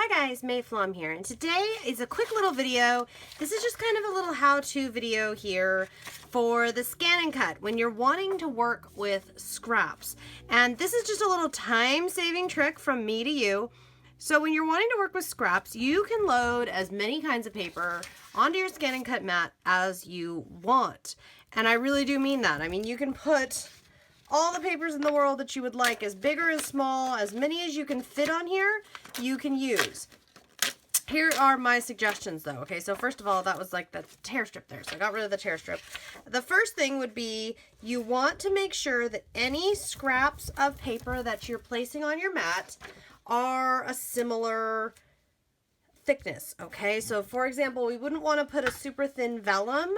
Hi guys, May Flom here, and today is a quick little video. This is just kind of a little how-to video here for the ScanNCut when you're wanting to work with scraps. And this is just a little time-saving trick from me to you. So when you're wanting to work with scraps, you can load as many kinds of paper onto your ScanNCut mat as you want. And I really do mean that. I mean, you can put all the papers in the world that you would like, as big or as small, as many as you can fit on here, you can use. Here are my suggestions though. Okay, so first of all, that was like the tear strip there, so I got rid of the tear strip. The first thing would be you want to make sure that any scraps of paper that you're placing on your mat are a similar thickness. Okay, so for example, we wouldn't want to put a super thin vellum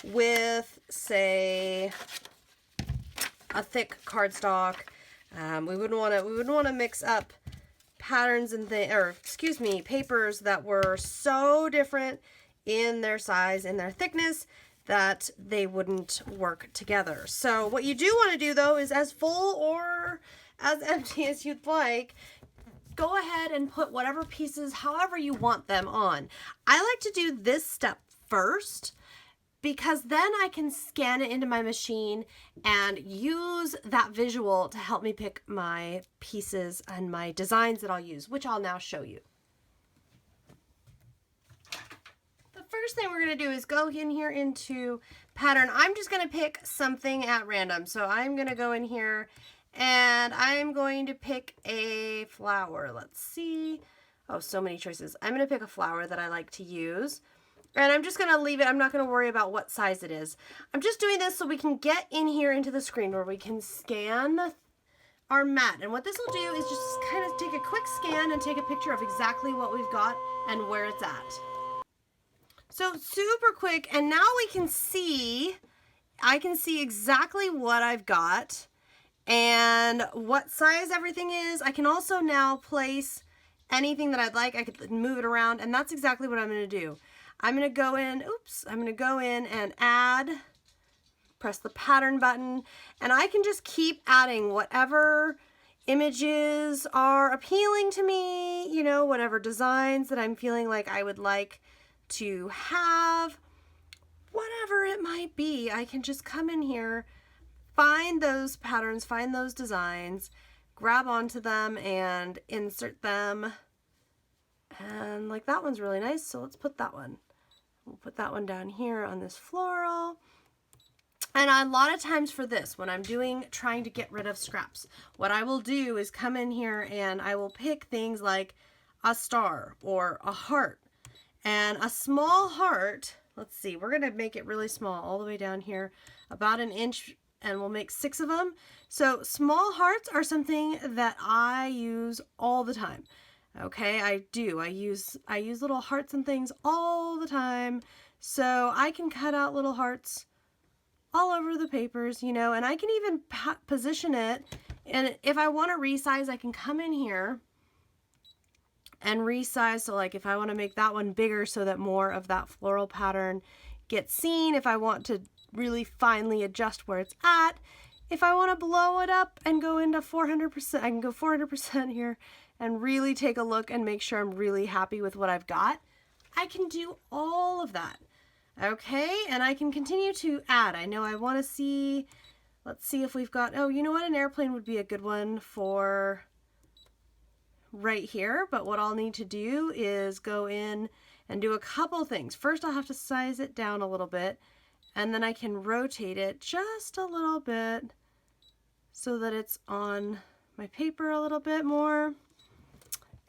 with, say, a thick cardstock. We wouldn't want to mix up patterns and papers that were so different in their size and their thickness that they wouldn't work together. So what you do want to do though is, as full or as empty as you'd like, go ahead and put whatever pieces however you want them on. I like to do this step first, because then I can scan it into my machine and use that visual to help me pick my pieces and my designs that I'll use, which I'll now show you. The first thing we're going to do is go in here into pattern. I'm just going to pick something at random. So I'm going to go in here and I'm going to pick a flower. Let's see. Oh, so many choices. I'm going to pick a flower that I like to use. And I'm just going to leave it. I'm not going to worry about what size it is. I'm just doing this so we can get in here into the screen where we can scan our mat. And what this will do is just kind of take a quick scan and take a picture of exactly what we've got and where it's at. So super quick. And now we can see, I can see exactly what I've got and what size everything is. I can also now place anything that I'd like. I could move it around, and that's exactly what I'm going to do. I'm going to go in, I'm going to go in and add, press the pattern button, and I can just keep adding whatever images are appealing to me, you know, whatever designs that I'm feeling like I would like to have, whatever it might be. I can just come in here, find those patterns, find those designs, grab onto them and insert them. And like that one's really nice, so let's put that one. We'll put that one down here on this floral. And a lot of times for this, when I'm trying to get rid of scraps, what I will do is come in here and I will pick things like a star or a heart. And a small heart, let's see, we're gonna make it really small all the way down here, about an inch, and we'll make 6 of them. So small hearts are something that I use all the time. Okay, I use little hearts and things all the time. So I can cut out little hearts all over the papers, you know, and I can even position it. And if I want to resize, I can come in here and resize. So like if I want to make that one bigger so that more of that floral pattern gets seen, if I want to really finely adjust where it's at, if I want to blow it up and go into 400%, I can go 400% here and really take a look and make sure I'm really happy with what I've got. I can do all of that. Okay, and I can continue to add. I know I want to see, let's see if we've got, oh, you know what, an airplane would be a good one for right here, but what I'll need to do is go in and do a couple things. First, I'll have to size it down a little bit, and then I can rotate it just a little bit so that it's on my paper a little bit more.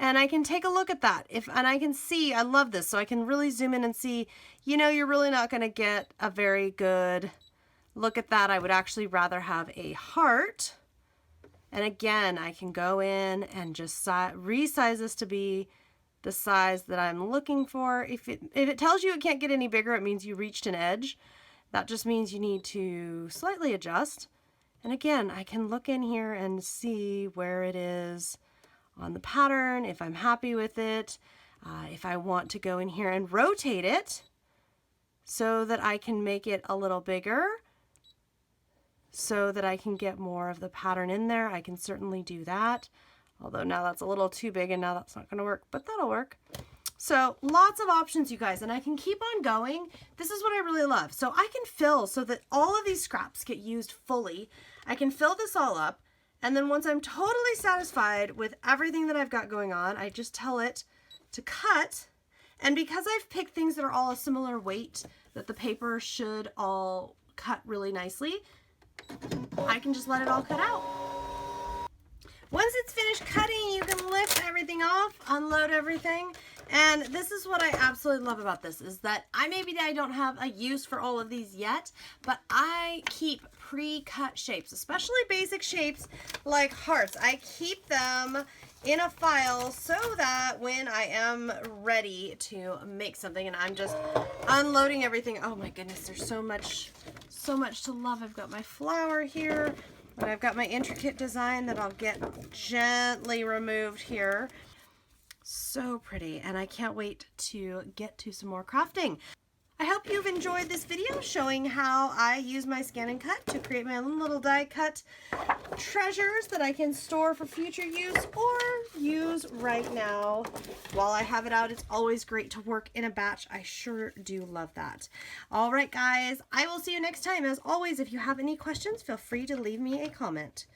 And I can take a look at that. And I can see, I love this, so I can really zoom in and see, you know, you're really not going to get a very good look at that. I would actually rather have a heart. And again, I can go in and just resize this to be the size that I'm looking for. If it tells you it can't get any bigger, it means you reached an edge. That just means you need to slightly adjust. And again, I can look in here and see where it is on the pattern, if I'm happy with it, if I want to go in here and rotate it so that I can make it a little bigger so that I can get more of the pattern in there. I can certainly do that. Although now that's a little too big and now that's not going to work, but that'll work. So lots of options, you guys, and I can keep on going. This is what I really love. So I can fill so that all of these scraps get used fully. I can fill this all up, and then once I'm totally satisfied with everything that I've got going on, I just tell it to cut. And because I've picked things that are all a similar weight, that the paper should all cut really nicely, I can just let it all cut out. Once it's finished cutting, you can lift everything off, unload everything. And this is what I absolutely love about this, is that maybe I don't have a use for all of these yet, but I keep pre-cut shapes, especially basic shapes like hearts. I keep them in a file so that when I am ready to make something and I'm just unloading everything. Oh my goodness, there's so much to love. I've got my flower here, and I've got my intricate design that I'll get gently removed here. So pretty, and I can't wait to get to some more crafting. I hope you've enjoyed this video showing how I use my ScanNCut to create my own little die cut treasures that I can store for future use or use right now while I have it out. It's always great to work in a batch. I sure do love that. All right, guys, I will see you next time. As always, if you have any questions, feel free to leave me a comment.